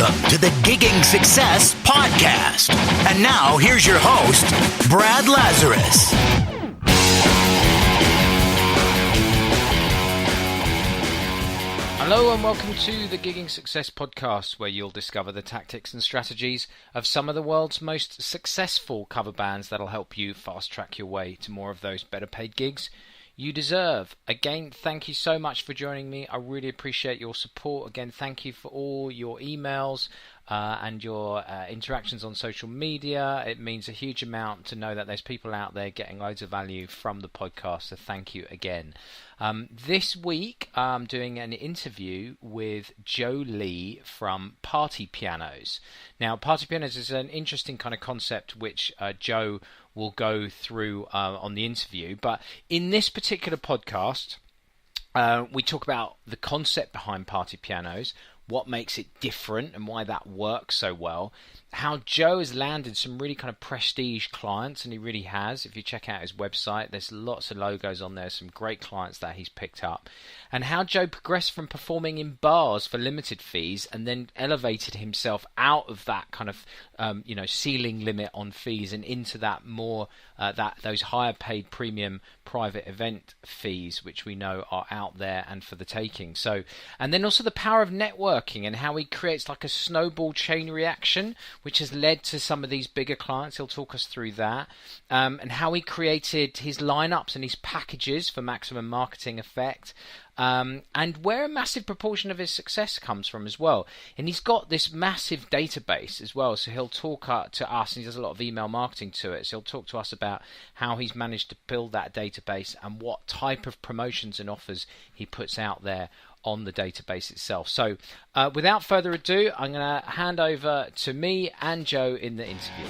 Welcome to the Gigging Success Podcast. And now, here's your host, Brad Lazarus. Hello and welcome to the Gigging Success Podcast, where you'll discover the tactics and strategies of some of the world's most successful cover bands that'll help you fast track your way to more of those better paid gigs you deserve. Again, thank you so much for joining me. I really appreciate your support. Again, thank you for all your emails and your interactions on social media. It means a huge amount to know that there's people out there getting loads of value from the podcast, so thank you again. This week, I'm doing an interview with Joe Lee from Party Pianos. Now, Party Pianos is an interesting kind of concept which Joe will go through on the interview. But in this particular podcast, we talk about the concept behind Party Pianos, what makes it different and why that works so well, how Joe has landed some really kind of prestige clients, and he really has. If you check out his website, there's lots of logos on there, some great clients that he's picked up, and how Joe progressed from performing in bars for limited fees and then elevated himself out of that kind of ceiling limit on fees and into that more those higher paid premium private event fees, which we know are out there and for the taking. So, and then also the power of networking and how he creates like a snowball chain reaction, which has led to some of these bigger clients. He'll talk us through that, and how he created his lineups and his packages for maximum marketing effect. And where a massive proportion of his success comes from as well. And he's got this massive database as well, so he'll talk to us, and he does a lot of email marketing to it, so he'll talk to us about how he's managed to build that database and what type of promotions and offers he puts out there on the database itself. So without further ado, I'm going to hand over to me and Joe in the interview.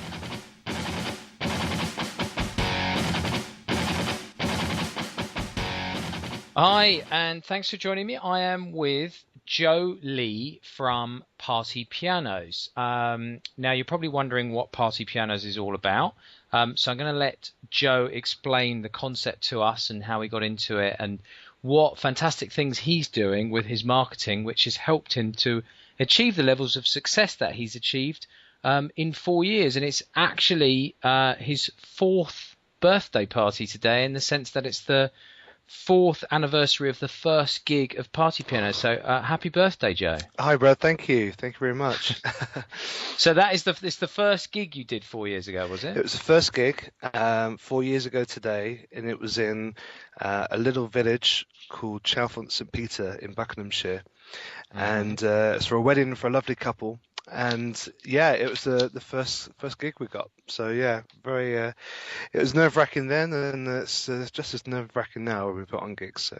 Hi, and thanks for joining me. I am with Joe Lee from Party Pianos. Now, you're probably wondering what Party Pianos is all about. So I'm going to let Joe explain the concept to us and how he got into it and what fantastic things he's doing with his marketing, which has helped him to achieve the levels of success that he's achieved in 4 years. And it's actually his 4th birthday party today, in the sense that it's the 4th anniversary of the first gig of Party Piano. So happy birthday, Joe. Hi, Brad. Thank you very much. So it's the first gig you did 4 years ago, was it? It was the first gig 4 years ago today, and it was in a little village called Chalfont St Peter in Buckinghamshire, and it's for a wedding for a lovely couple. And yeah, it was the first gig we got. So yeah, very it was nerve-wracking then, and it's just as nerve-wracking now when we put on gigs. So.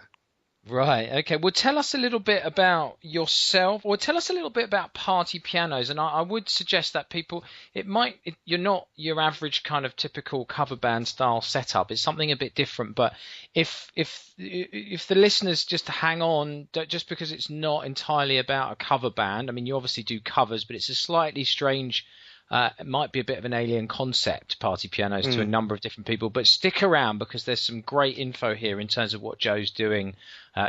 Right. Okay. Well, tell us a little bit about yourself, or tell us a little bit about Party Pianos. And I would suggest that people, you're not your average kind of typical cover band style setup. It's something a bit different. But if the listeners just hang on, just because it's not entirely about a cover band. I mean, you obviously do covers, but it's a slightly strange. It might be a bit of an alien concept, Party Pianos, to a number of different people, but stick around because there's some great info here in terms of what Joe's doing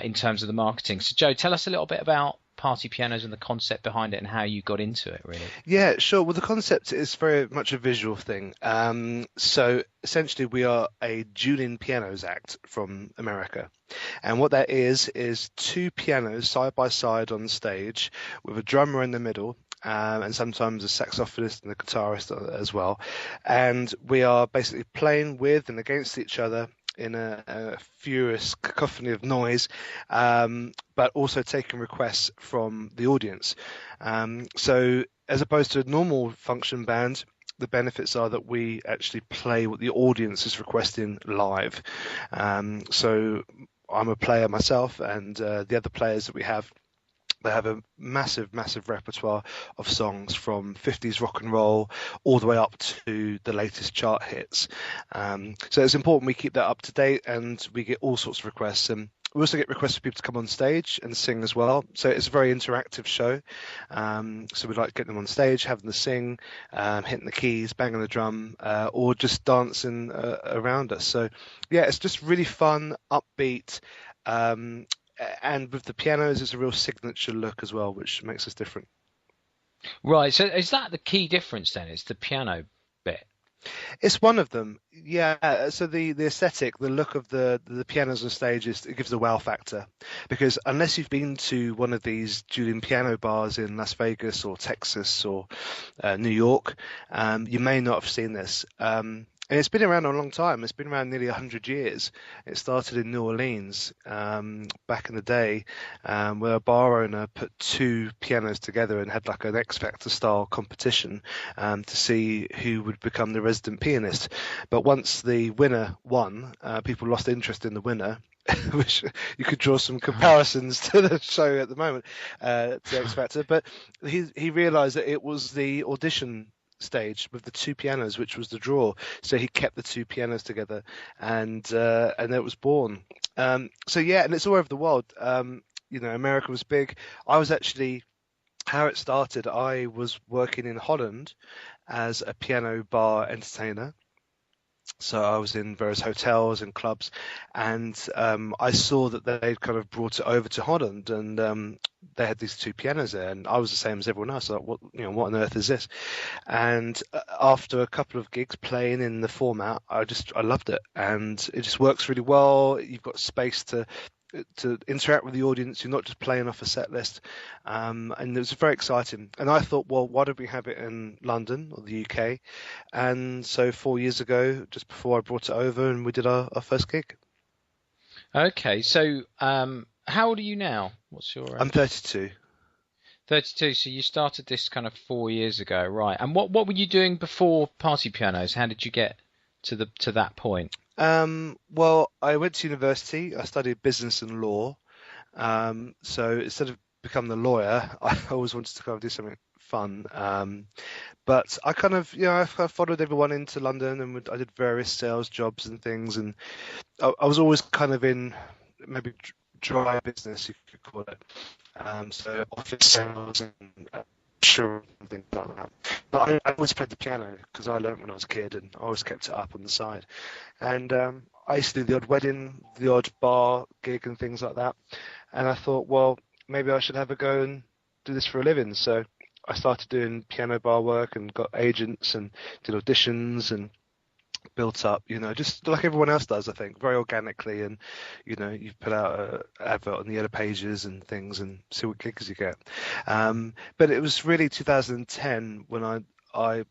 in terms of the marketing. So, Joe, tell us a little bit about Party Pianos and the concept behind it and how you got into it, really. Yeah, sure. Well, the concept is very much a visual thing. So essentially, we are a dueling pianos act from America. And what that is 2 pianos side by side on stage with a drummer in the middle. And sometimes a saxophonist and a guitarist as well. And we are basically playing with and against each other in a furious cacophony of noise, but also taking requests from the audience. So as opposed to a normal function band, the benefits are that we actually play what the audience is requesting live. So I'm a player myself, and the other players that we have, they have a massive repertoire of songs from 50s rock and roll all the way up to the latest chart hits. So it's important we keep that up to date, and we get all sorts of requests. And we also get requests for people to come on stage and sing as well. So it's a very interactive show. So we like getting them on stage, having them sing, hitting the keys, banging the drum, or just dancing around us. So yeah, it's just really fun, upbeat. And with the pianos, it's a real signature look as well, which makes us different. Right. So is that the key difference then? It's the piano bit. It's one of them, yeah. So the aesthetic, the look of the pianos on stage it gives a wow factor, because unless you've been to one of these Julian piano bars in Las Vegas or Texas or New York, you may not have seen this. And it's been around a long time. It's been around nearly 100 years. It started in New Orleans back in the day, where a bar owner put two pianos together and had like an X Factor style competition to see who would become the resident pianist. But once the winner won, people lost interest in the winner. Which you could draw some comparisons to the show at the moment, to X Factor. But he realised that it was the audition stage with the two pianos, which was the draw. So he kept the two pianos together, and it was born. So yeah, and it's all over the world. America was big. I was actually, how it started, I was working in Holland as a piano bar entertainer. So I was in various hotels and clubs, and I saw that they'd kind of brought it over to Holland, and they had these two pianos there, and I was the same as everyone else. Like, what on earth is this? And after a couple of gigs playing in the format, I loved it, and it just works really well. You've got space to interact with the audience. You're not just playing off a set list, and it was very exciting. And I thought, well, why don't we have it in London or the UK? And so 4 years ago, just before I brought it over, and we did our first gig. Okay, so how old are you now? What's your age? I'm 32. 32. So you started this kind of 4 years ago, right? And what were you doing before Party Pianos? How did you get to that point? Well, I went to university. I studied business and law. So instead of becoming a lawyer, I always wanted to kind of do something fun. But I kind of, I followed everyone into London, and I did various sales jobs and things. And I was always kind of in maybe dry business, you could call it. So office sales and insurance and things like that. But I always played the piano because I learned when I was a kid, and I always kept it up on the side. And I used to do the odd wedding, the odd bar gig and things like that. And I thought, well, maybe I should have a go and do this for a living. So I started doing piano bar work and got agents and did auditions and built up, just like everyone else does, I think, very organically. And, you put out an advert on the Yellow Pages and things and see what gigs you get. But it was really 2010 when I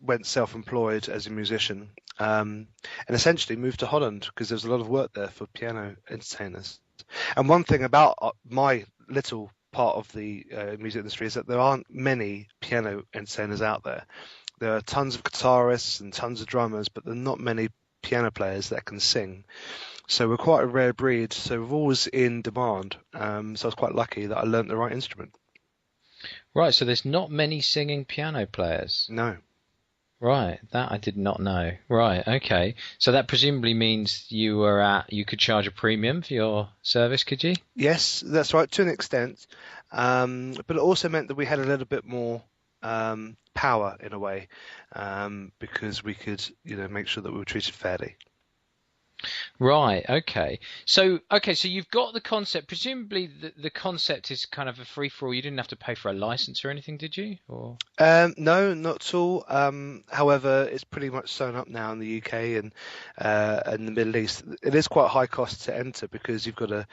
went self-employed as a musician, and essentially moved to Holland because there was a lot of work there for piano entertainers. And one thing about my little part of the music industry is that there aren't many piano entertainers out there. There are tons of guitarists and tons of drummers, but there are not many piano players that can sing. So we're quite a rare breed. So we're always in demand. So I was quite lucky that I learnt the right instrument. Right. So there's not many singing piano players. No. Right. That I did not know. Right. Okay. So that presumably means you could charge a premium for your service, could you? Yes, that's right, to an extent. But it also meant that we had a little bit more power in a way, because we could, make sure that we were treated fairly. Right. Okay. So you've got the concept. Presumably, the concept is kind of a free for all. You didn't have to pay for a license or anything, did you? Or no, not at all. However, it's pretty much sewn up now in the UK and the Middle East. It is quite high cost to enter because you've got to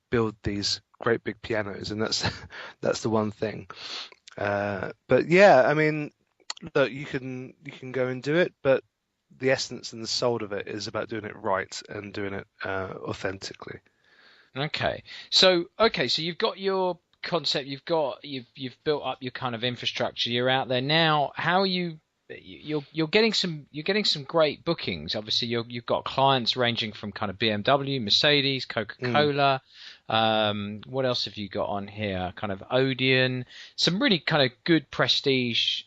build these great big pianos, and that's the one thing. But yeah, I mean, look, you can go and do it, but the essence and the soul of it is about doing it right and doing it authentically. Okay. So you've got your concept, you've built up your kind of infrastructure, you're out there now. How are you're getting some great bookings. Obviously you've got clients ranging from kind of BMW, Mercedes, Coca-Cola. What else have you got on here? Kind of Odeon, some really kind of good prestige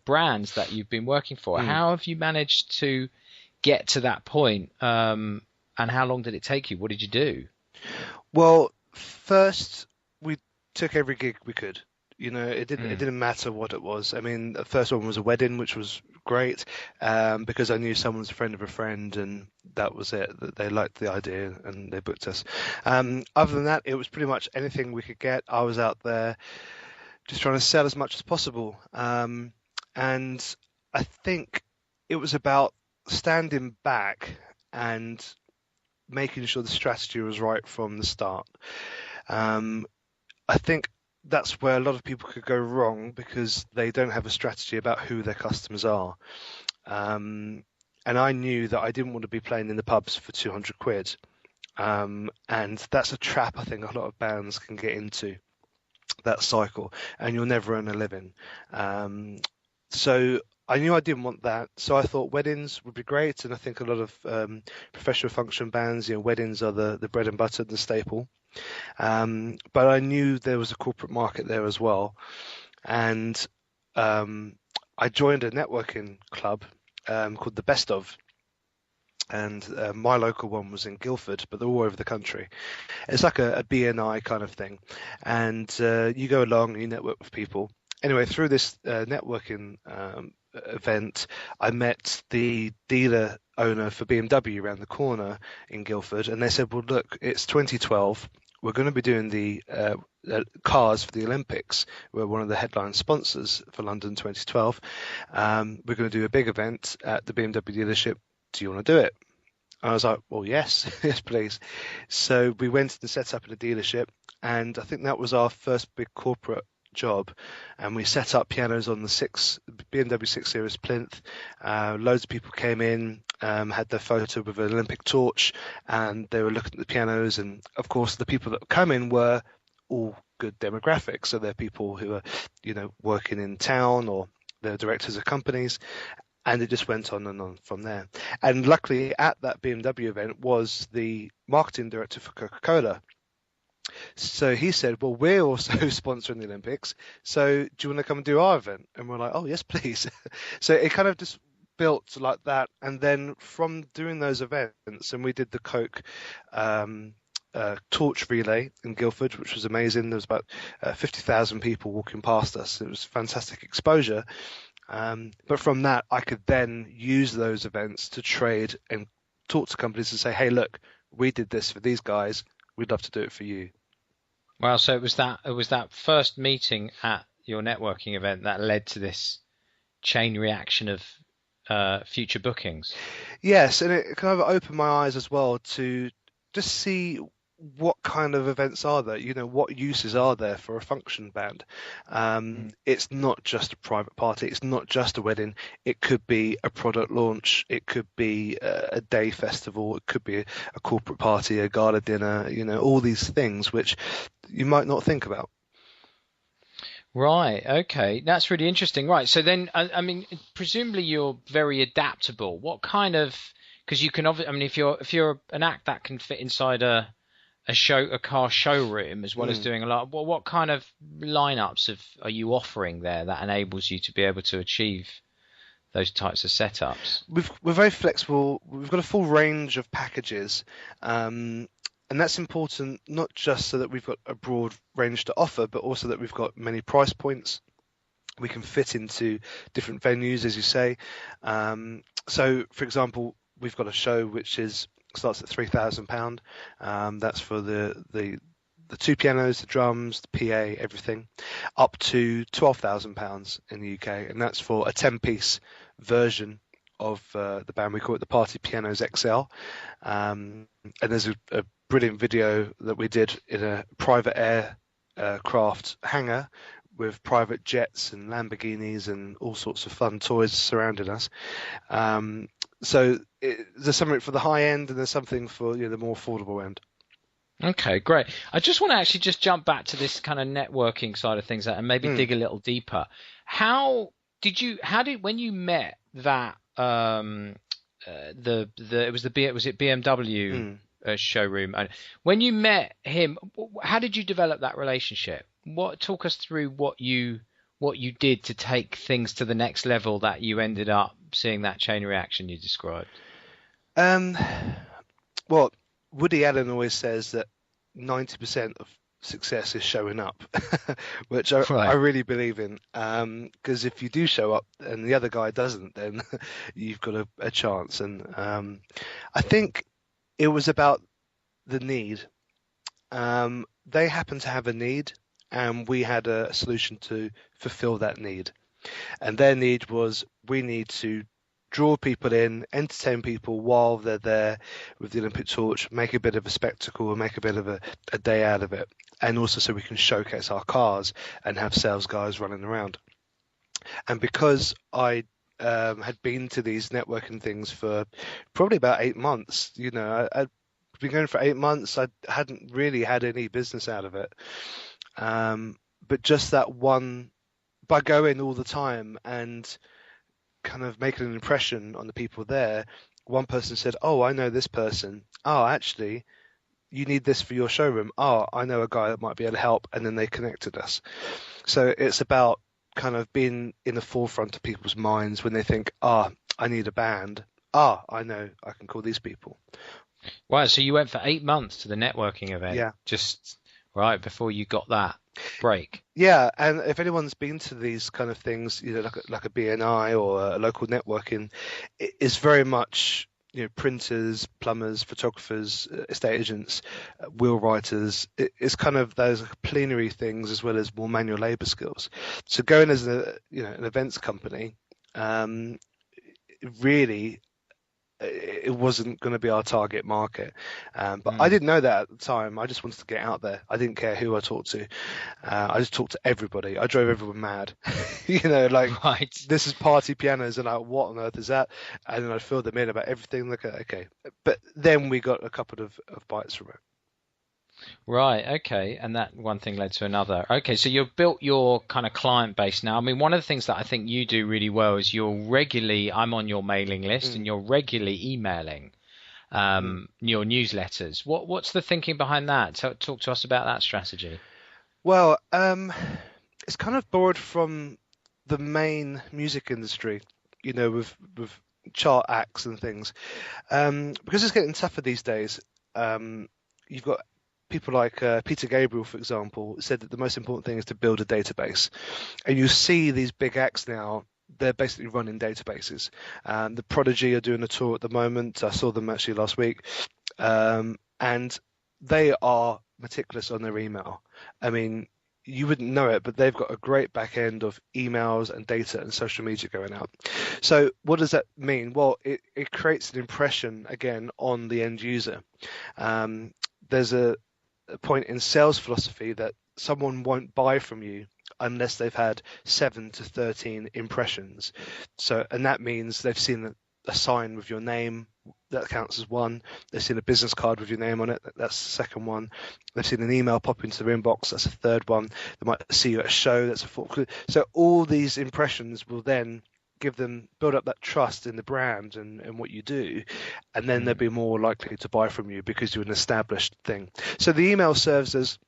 brands that you've been working for. How have you managed to get to that point? And how long did it take you? What did you do? Well, first we took every gig we could. It didn't matter what it was. I mean, the first one was a wedding, which was great, because I knew someone's a friend of a friend, and that was it. That they liked the idea and they booked us. Other than that, it was pretty much anything we could get. I was out there just trying to sell as much as possible. And I think it was about standing back and making sure the strategy was right from the start. I think that's where a lot of people could go wrong because they don't have a strategy about who their customers are. And I knew that I didn't want to be playing in the pubs for 200 quid. And that's a trap I think a lot of bands can get into, that cycle, and you'll never earn a living. So I knew I didn't want that. So I thought weddings would be great. And I think a lot of professional function bands, weddings are the bread and butter, the staple. But I knew there was a corporate market there as well. And I joined a networking club called the Best Of. And my local one was in Guildford, but they're all over the country. It's like a BNI kind of thing. And you go along and you network with people. Anyway, through this networking event, I met the dealer owner for BMW around the corner in Guildford. And they said, well, look, it's 2012. We're going to be doing the cars for the Olympics. We're one of the headline sponsors for London 2012. We're going to do a big event at the BMW dealership. Do you want to do it? And I was like, well, yes, yes, please. So we went and set up in a dealership, and I think that was our first big corporate job. And we set up pianos on the BMW 6 Series plinth. Loads of people came in, had their photo with an Olympic torch, and they were looking at the pianos. And of course, the people that come in were all good demographics. So they're people who are, working in town, or they're directors of companies. And it just went on and on from there. And luckily, at that BMW event was the marketing director for Coca-Cola. So he said, well, we're also sponsoring the Olympics. So do you want to come and do our event? And we're like, oh, yes, please. So it kind of just built like that. And then from doing those events, and we did the Coke torch relay in Guildford, which was amazing. There was about 50,000 people walking past us. It was fantastic exposure. But from that, I could then use those events to trade and talk to companies and say, hey, look, we did this for these guys. We'd love to do it for you. Well, so it was that first meeting at your networking event that led to this chain reaction of future bookings. Yes, and it kind of opened my eyes as well to just see what kind of events are there, what uses are there for a function band. It's not just a private party, it's not just a wedding, it could be a product launch, it could be a day festival, it could be a corporate party, a gala dinner, all these things which you might not think about. Right, okay, that's really interesting. Right, so then I mean, presumably you're very adaptable. What kind of, because you can obviously, I mean, if you're an act that can fit inside a car showroom as well as doing a lot. What kind of lineups are you offering there that enables you to be able to achieve those types of setups? We're very flexible. We've got a full range of packages, and that's important not just so that we've got a broad range to offer, but also that we've got many price points. We can fit into different venues, as you say. So, for example, we've got a show which starts at £3,000. That's for the two pianos, the drums, the PA, everything, up to £12,000 in the UK, and that's for a 10-piece version of the band. We call it the Party Pianos XL. And there's a brilliant video that we did in a private aircraft hangar with private jets and Lamborghinis and all sorts of fun toys surrounding us. So there's something for the high end, and there's something for the more affordable end. Okay, great. I just want to actually just jump back to this kind of networking side of things and maybe dig a little deeper. When you met that was it BMW showroom? When you met him, how did you develop that relationship? Talk us through what you did to take things to the next level that you ended up seeing that chain reaction you described. Well, Woody Allen always says that 90% of success is showing up, which I really believe in. Because if you do show up and the other guy doesn't, then you've got a chance. And I think it was about the need. They happen to have a need, and we had a solution to fulfill that need. And their need was, we need to draw people in, entertain people while they're there with the Olympic torch, make a bit of a spectacle and make a bit of a day out of it. And also so we can showcase our cars and have sales guys running around. And because I had been to these networking things for probably about 8 months, I'd been going for 8 months. I hadn't really had any business out of it. But just that one, by going all the time and kind of making an impression on the people there, one person said, "Oh, I know this person. Oh, actually, you need this for your showroom. Oh, I know a guy that might be able to help." And then they connected us. So it's about kind of being in the forefront of people's minds when they think, I need a band. I know I can call these people. Wow, so you went for 8 months to the networking event. Yeah. Just right before you got that break. Yeah, and if anyone's been to these kind of things, like a BNI or a local networking, it's very much, printers, plumbers, photographers, estate agents, wheel writers. It's kind of those plenary things as well as more manual labor skills. So going as an events company, really, it wasn't going to be our target market. But I didn't know that at the time. I just wanted to get out there. I didn't care who I talked to. I just talked to everybody. I drove everyone mad. Right. This is Party Pianos, and what on earth is that? And then I filled them in about everything. Okay. But then we got a couple of bites from it. Right, okay, and that one thing led to another. Okay, so you've built your kind of client base now. I mean, one of the things that I think you do really well is I'm on your mailing list, and you're regularly emailing your newsletters. What's the thinking behind that? Talk to us about that strategy. Well, it's kind of borrowed from the main music industry, with chart acts and things, because it's getting tougher these days. You've got people like Peter Gabriel, for example, said that the most important thing is to build a database. And you see these big acts now, they're basically running databases. The Prodigy are doing a tour at the moment. I saw them actually last week. And they are meticulous on their email. I mean, you wouldn't know it, but they've got a great back end of emails and data and social media going out. So what does that mean? Well, it creates an impression, again, on the end user. There's a point in sales philosophy that someone won't buy from you unless they've had 7 to 13 impressions. And that means they've seen a sign with your name, that counts as one. They've seen a business card with your name on it, that's the second one. They've seen an email pop into their inbox, that's a third one. They might see you at a show, that's a fourth. So all these impressions will then build up that trust in the brand and what you do, and then they'll be more likely to buy from you because you're an established thing. So the email serves as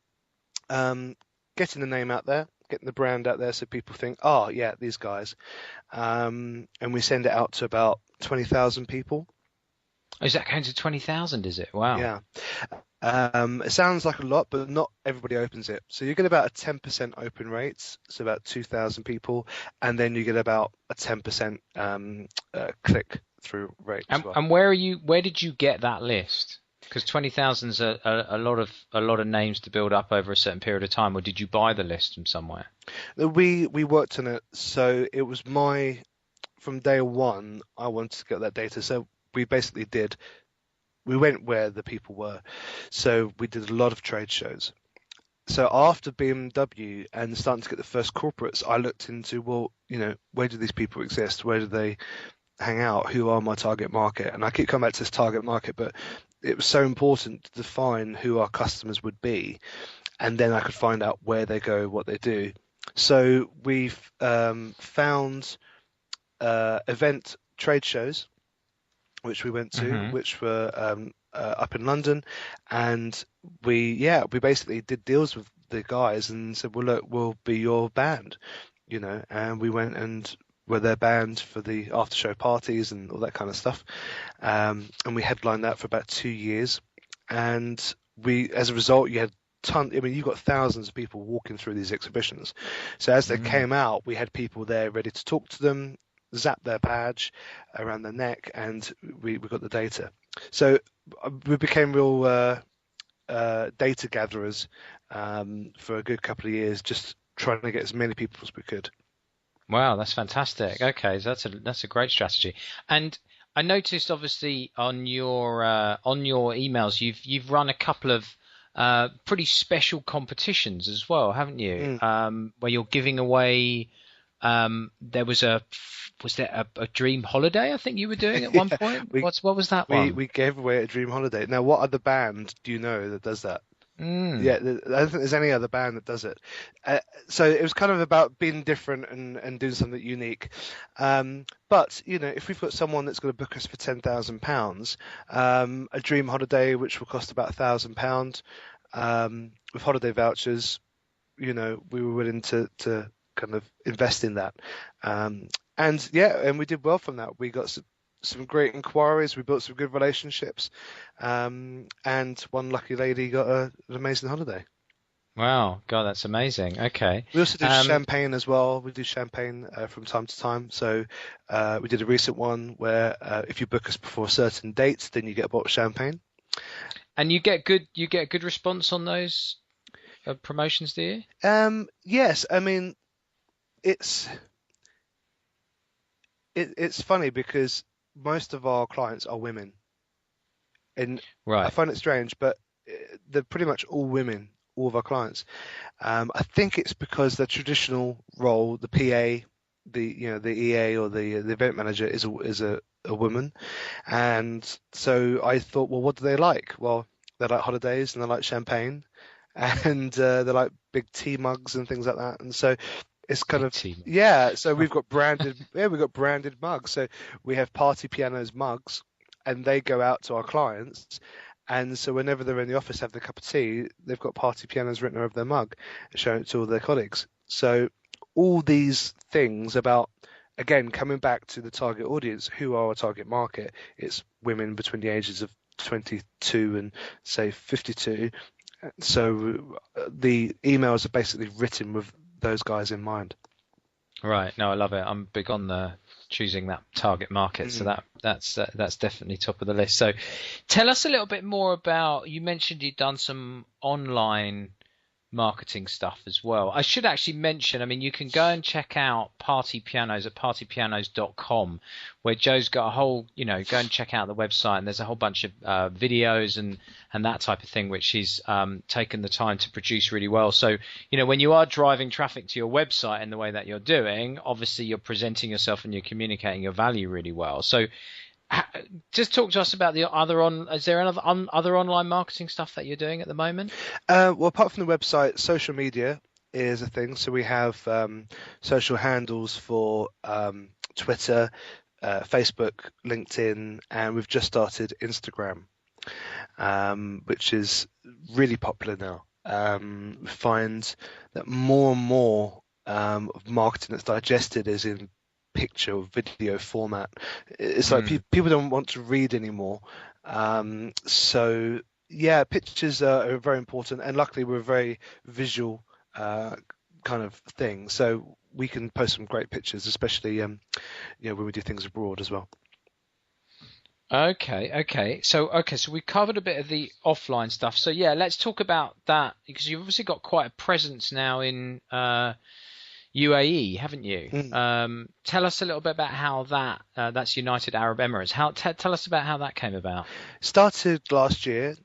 getting the name out there, getting the brand out there, so people think, these guys, and we send it out to about 20,000 people. Is that going to 20,000? Is it? Wow. Yeah. It sounds like a lot, but not everybody opens it. So you get about a 10% open rate, so about 2,000 people, and then you get about a 10% click through rate. And where did you get that list? Because 20,000 is a lot of names to build up over a certain period of time. Or did you buy the list from somewhere? We worked on it, so it was from day one. I wanted to get that data, so we basically we went where the people were. So we did a lot of trade shows. So after BMW and starting to get the first corporates, I looked into, where do these people exist? Where do they hang out? Who are my target market? And I keep coming back to this target market, but it was so important to define who our customers would be. And then I could find out where they go, what they do. So we've found event trade shows, which we went to, which were up in London, and we basically did deals with the guys and said, well, look, we'll be your band, and we went and were their band for the after show parties and all that kind of stuff, and we headlined that for about 2 years, and as a result, you got thousands of people walking through these exhibitions. So as they came out, we had people there ready to talk to them, zap their badge around their neck, and we got the data. So we became real data gatherers for a good couple of years, just trying to get as many people as we could. Wow, that's fantastic. Okay, so that's a great strategy. And I noticed, obviously, on your emails, you've run a couple of pretty special competitions as well, haven't you? Where you're giving away. There was there a dream holiday I think you were doing at one point? What was that one? We gave away a dream holiday. Now, what other band do you know that does that? Yeah, I don't think there's any other band that does it. So it was kind of about being different and doing something unique. But if we've got someone that's going to book us for £10,000, a dream holiday which will cost about £1,000, with holiday vouchers, we were willing to kind of invest in that. And we did well from that. We got some great inquiries. We built some good relationships, and one lucky lady got an amazing holiday. Wow, God, that's amazing. Okay. We also do champagne as well. We do champagne from time to time. So we did a recent one where if you book us before a certain date, then you get a bottle of champagne. And you get good response on those promotions, do you? Yes. I mean, it's funny because most of our clients are women, and right. I find it strange, but they're pretty much all women, all of our clients. I think it's because the traditional role, the PA, the EA or the event manager is a woman, and so I thought, well, what do they like? Well, they like holidays and they like champagne, and they like big tea mugs and things like that, and so. It's kind of so we've got branded mugs. So we have Party Pianos mugs, and they go out to our clients. And so whenever they're in the office having a cup of tea, they've got Party Pianos written over their mug, showing it to all their colleagues. So all these things about, again, coming back to the target audience, who are our target market? It's women between the ages of 22 and say 52. So the emails are basically written with those guys in mind. Right. No, I love it. I'm big on the choosing that target market. So that's definitely top of the list. So tell us a little bit more about, you mentioned you'd done some online marketing stuff as well. I should actually mention, I mean, you can go and check out Party Pianos at partypianos.com, where Joe's got a whole, go and check out the website, and there's a whole bunch of videos and that type of thing, which he's taken the time to produce really well. So, when you are driving traffic to your website in the way that you're doing, obviously you're presenting yourself and you're communicating your value really well. So just talk to us about the is there other online marketing stuff that you're doing at the moment? Well, apart from the website, social media is a thing. So we have social handles for Twitter, Facebook, LinkedIn, and we've just started Instagram, which is really popular now. We find that more and more of marketing that's digested is in picture or video format. It's like people don't want to read anymore. So yeah, pictures are very important, and luckily we're a very visual kind of thing, so we can post some great pictures, especially when we do things abroad as well. Okay. So we've covered a bit of the offline stuff. So yeah, let's talk about that, because you've obviously got quite a presence now in UAE, haven't you? Tell us a little bit about how that's United Arab Emirates. Tell us about how that came about. Started last year.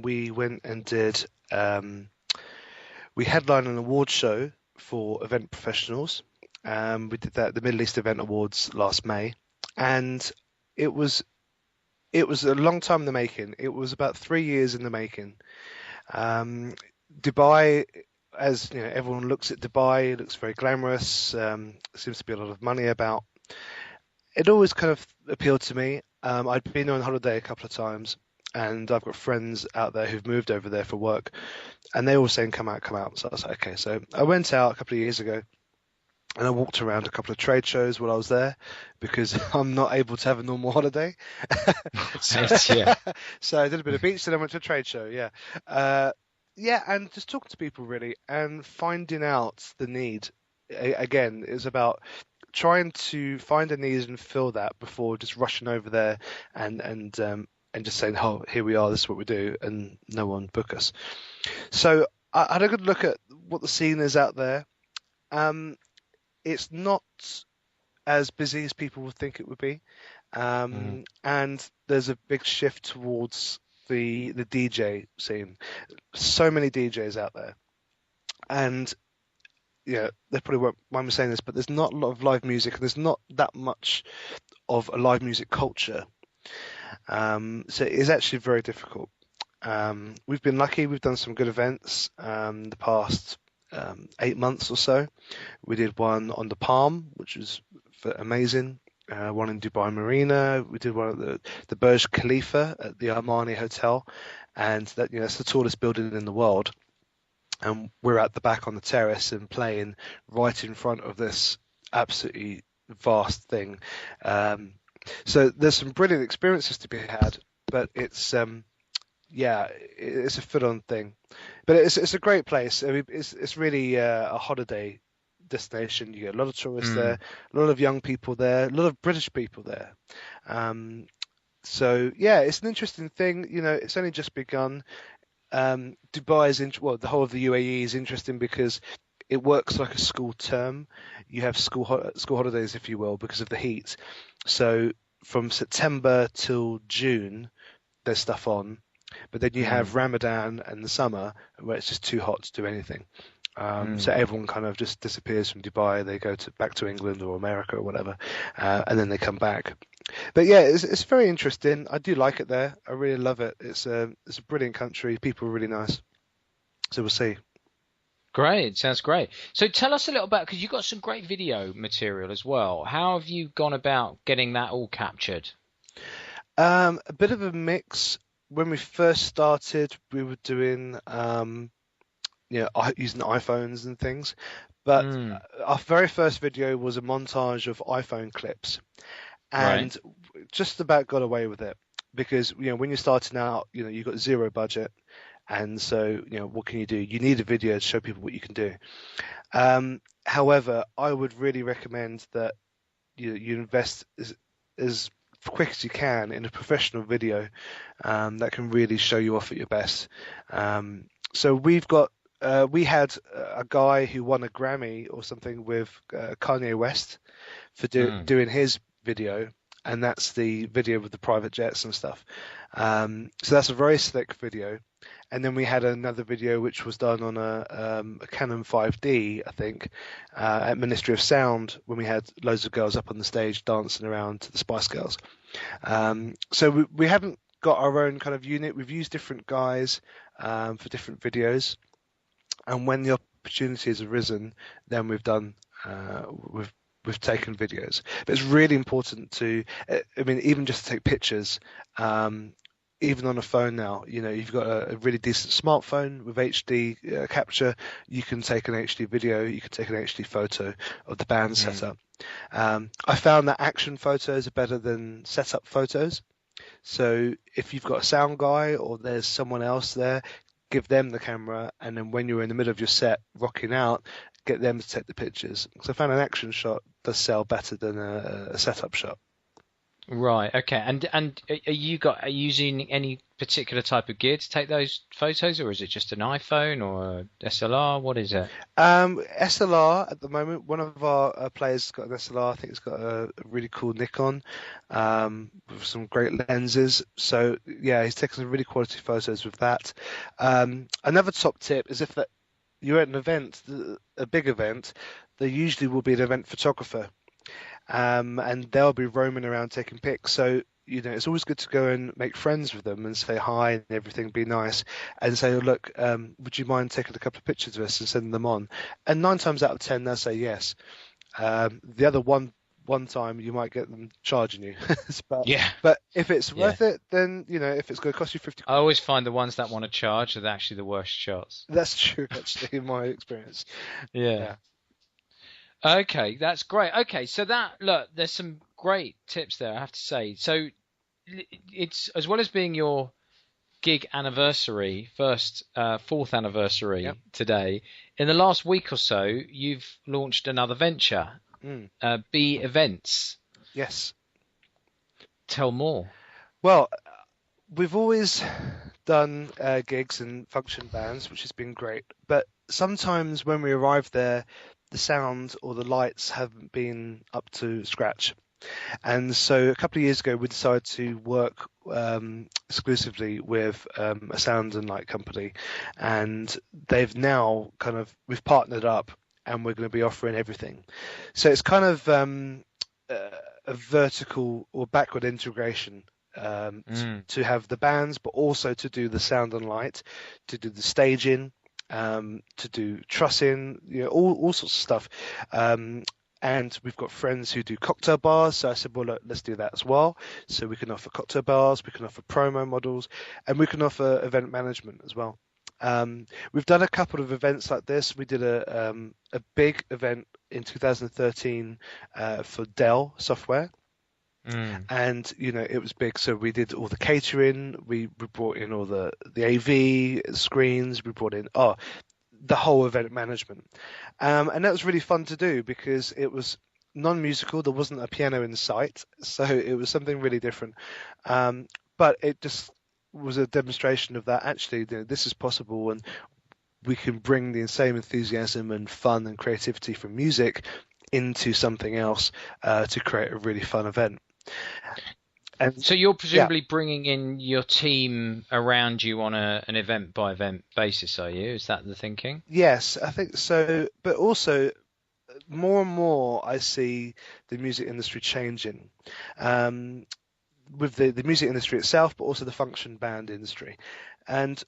We went and did. We headlined an award show for event professionals. We did that at the Middle East Event Awards last May, and it was a long time in the making. It was about 3 years in the making. Dubai, as everyone looks at Dubai, it looks very glamorous. Seems to be a lot of money about. It always kind of appealed to me. I'd been on holiday a couple of times, and I've got friends out there who've moved over there for work, and they all saying, come out. So I was like, okay. So I went out a couple of years ago, and I walked around a couple of trade shows while I was there, because I'm not able to have a normal holiday. So I did a bit of beach, then I went to a trade show. Yeah, and just talking to people really, and finding out the need. Again, it's about trying to find a need and fill that before just rushing over there and and just saying, "Oh, here we are. This is what we do," and no one book us. So I had a good look at what the scene is out there. It's not as busy as people would think it would be, and there's a big shift towards the DJ scene. So many DJs out there, and they probably won't mind me saying this, but there's not a lot of live music, and there's not that much of a live music culture. So it is actually very difficult. We've been lucky. We've done some good events the past 8 months or so. We did one on the Palm, which was amazing. One in Dubai Marina. We did one at the Burj Khalifa at the Armani Hotel, and that's the tallest building in the world. And we're at the back on the terrace and playing right in front of this absolutely vast thing. So there's some brilliant experiences to be had, but it's it's a full-on thing. But it's a great place. I mean, it's really a holiday destination. You get a lot of tourists there, a lot of young people there, a lot of British people there. So yeah, it's an interesting thing. It's only just begun. Dubai is the whole of the UAE is interesting because it works like a school term. You have school holidays, if you will, because of the heat. So from September till June, there's stuff on, but then you have Ramadan and the summer where it's just too hot to do anything. So everyone kind of just disappears from Dubai. They go back to England or America or whatever, and then they come back. But yeah, it's very interesting. I do like it there. I really love it. It's a brilliant country. People are really nice. So we'll see. Great, sounds great. So tell us a little about, because you've got some great video material as well. How have you gone about getting that all captured? A bit of a mix. When we first started, we were doing using iPhones and things. But our very first video was a montage of iPhone clips, and just about got away with it because when you're starting out, you've got zero budget. And so, what can you do? You need a video to show people what you can do. However, I would really recommend that you invest as quick as you can in a professional video that can really show you off at your best. So we had a guy who won a Grammy or something with Kanye West for doing his video. And that's the video with the private jets and stuff. So that's a very slick video. And then we had another video which was done on a Canon 5D, I think, at Ministry of Sound when we had loads of girls up on the stage dancing around to the Spice Girls. So we haven't got our own kind of unit. We've used different guys for different videos. And when the opportunity has arisen, then we've taken videos. But it's really important to, even just to take pictures, even on a phone now, you've got a really decent smartphone with HD capture. You can take an HD video, you can take an HD photo of the band setup. I found that action photos are better than setup photos. So if you've got a sound guy or there's someone else there, give them the camera, and then when you're in the middle of your set rocking out, get them to take the pictures. Because I found an action shot does sell better than a setup shot. Right. Okay. And are you using any particular type of gear to take those photos, or is it just an iPhone or a SLR? What is it? SLR at the moment. One of our players has got an SLR. I think it's got a really cool Nikon with some great lenses. So yeah, he's taken some really quality photos with that. Another top tip is if you're at an event, a big event, there usually will be an event photographer. And they'll be roaming around taking pics. So, it's always good to go and make friends with them and say hi and everything, be nice, and say, look, would you mind taking a couple of pictures of us and sending them on? And 9 times out of 10, they'll say yes. The other one time you might get them charging you. But if it's worth it, then, if it's going to cost you 50. I always find the ones that want to charge are actually the worst shots. That's true, actually, in my experience. Yeah. Okay, that's great. Okay, so there's some great tips there, I have to say. So it's, as well as being your gig anniversary, fourth anniversary today, in the last week or so, you've launched another venture, B Events. Yes. Tell more. Well, we've always done gigs and function bands, which has been great. But sometimes when we arrive there, the sound or the lights haven't been up to scratch. And so a couple of years ago, we decided to work exclusively with a sound and light company, and they've now we've partnered up, and we're going to be offering everything. So it's kind of a vertical or backward integration to have the bands, but also to do the sound and light, to do the staging, to do trussing, all sorts of stuff. And we've got friends who do cocktail bars. So I said, well, look, let's do that as well. So we can offer cocktail bars, we can offer promo models, and we can offer event management as well. We've done a couple of events like this. We did a big event in 2013 for Dell software. And it was big, so we did all the catering, we brought in all the AV screens, we brought in the whole event management, and that was really fun to do because it was non-musical. There wasn't a piano in sight, so it was something really different, but it just was a demonstration of that actually this is possible, and we can bring the same enthusiasm and fun and creativity from music into something else to create a really fun event. And so you're presumably bringing in your team around you on an event by event basis, are you? Is that the thinking? Yes, I think so. But also, more and more, I see the music industry changing, with the music industry itself, but also the function band industry. And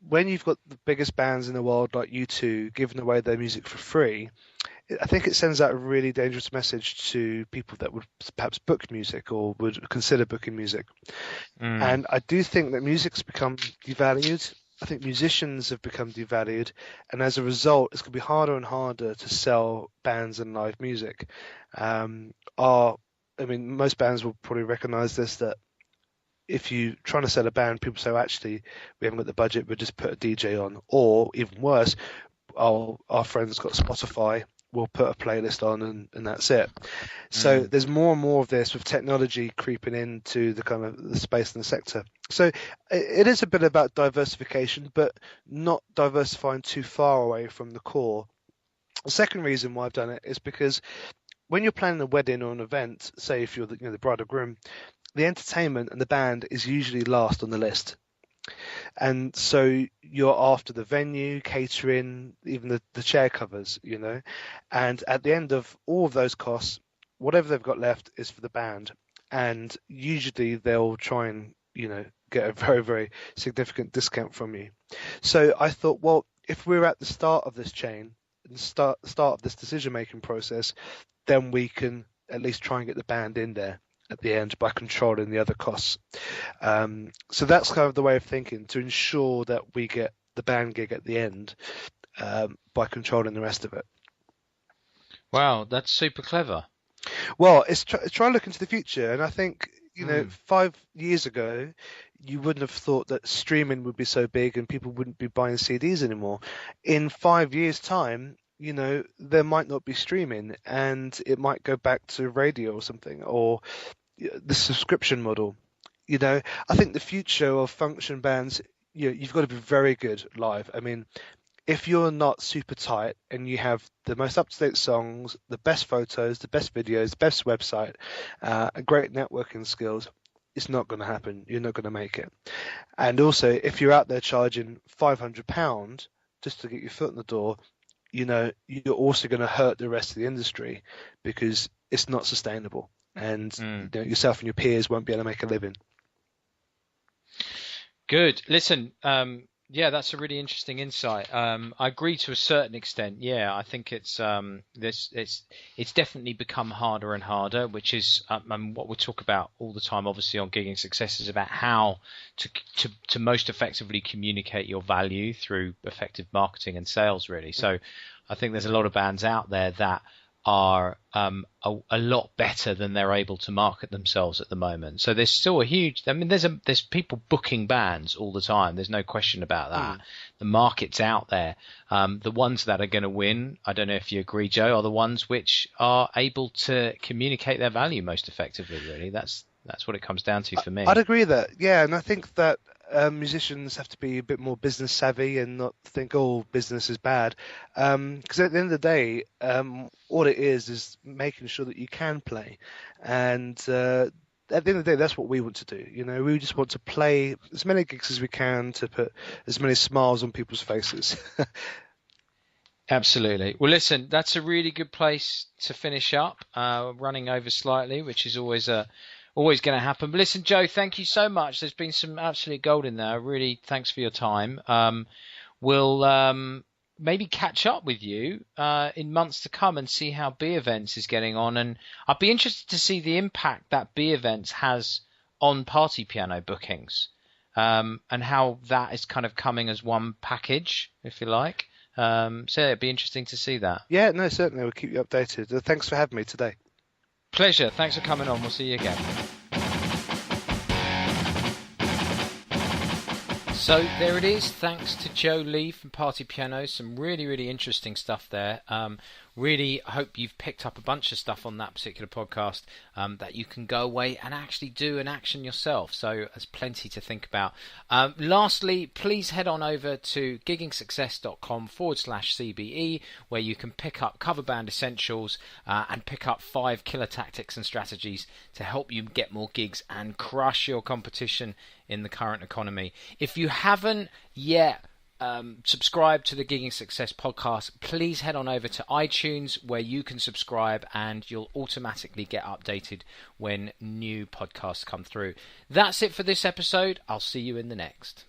when you've got the biggest bands in the world like U2 giving away their music for free, I think it sends out a really dangerous message to people that would perhaps book music or would consider booking music. And I do think that music's become devalued. I think musicians have become devalued, and as a result, it's going to be harder and harder to sell bands and live music. Most bands will probably recognize this, that if you're trying to sell a band, people say, actually, we haven't got the budget, we'll just put a DJ on. Or even worse, our friends got Spotify, we'll put a playlist on and that's it. So there's more and more of this with technology creeping into the kind of the space and the sector. So it is a bit about diversification, but not diversifying too far away from the core. The second reason why I've done it is because when you're planning a wedding or an event, say if you're the bride or groom, the entertainment and the band is usually last on the list. And so you're after the venue, catering, even the chair covers, and at the end of all of those costs, whatever they've got left is for the band. And usually they'll try and, get a very, very significant discount from you. So I thought, well, if we're at the start of this chain, the start of this decision-making process, then we can at least try and get the band in there at the end by controlling the other costs. So that's kind of the way of thinking, to ensure that we get the band gig at the end by controlling the rest of it. Wow, that's super clever. Well, it's try and look into the future, and I think 5 years ago you wouldn't have thought that streaming would be so big and people wouldn't be buying CDs anymore. In 5 years' time, there might not be streaming, and it might go back to radio or something, or the subscription model. I think the future of function bands, you've got to be very good live. I mean, if you're not super tight and you have the most up-to-date songs, the best photos, the best videos, the best website, great networking skills, it's not going to happen. You're not going to make it. And also, if you're out there charging £500 just to get your foot in the door, you're also going to hurt the rest of the industry because it's not sustainable. And yourself and your peers won't be able to make a living. Good. Listen, that's a really interesting insight. I agree to a certain extent. Yeah, I think it's definitely become harder and harder, which is what we talk about all the time. Obviously, on Gigging Success is about how to most effectively communicate your value through effective marketing and sales. Really, so I think there's a lot of bands out there that are a lot better than they're able to market themselves at the moment. So there's still a huge, there's people booking bands all the time. There's no question about that. The market's out there. The ones that are going to win, I don't know if you agree, Joe, are the ones which are able to communicate their value most effectively, really. That's That's what it comes down to for me. I'd agree that, yeah, and I think that musicians have to be a bit more business savvy and not think, oh, business is bad. Because at the end of the day, all it is making sure that you can play. And at the end of the day, that's what we want to do. You know, we just want to play as many gigs as we can to put as many smiles on people's faces. Absolutely. Well, listen, that's a really good place to finish up. Running over slightly, which is always going to happen. But listen, Joe, thank you so much. There's been some absolute gold in there. Really, thanks for your time. We'll maybe catch up with you in months to come and see how B Events is getting on. And I'd be interested to see the impact that B Events has on party piano bookings, and how that is kind of coming as one package, if you like. So it'd be interesting to see that. Yeah, no, certainly. We'll keep you updated. Thanks for having me today. Pleasure. Thanks for coming on. We'll see you again. So there it is. Thanks to Joe Lee from Party Piano. Some really, really interesting stuff there. Really hope you've picked up a bunch of stuff on that particular podcast that you can go away and actually do an action yourself. So there's plenty to think about. Lastly, please head on over to gigingsuccess.com/CBE, where you can pick up Cover Band Essentials and pick up 5 killer tactics and strategies to help you get more gigs and crush your competition in the current economy. If you haven't yet subscribe to the Gigging Success podcast, please head on over to iTunes, where you can subscribe and you'll automatically get updated when new podcasts come through. That's it for this episode. I'll see you in the next.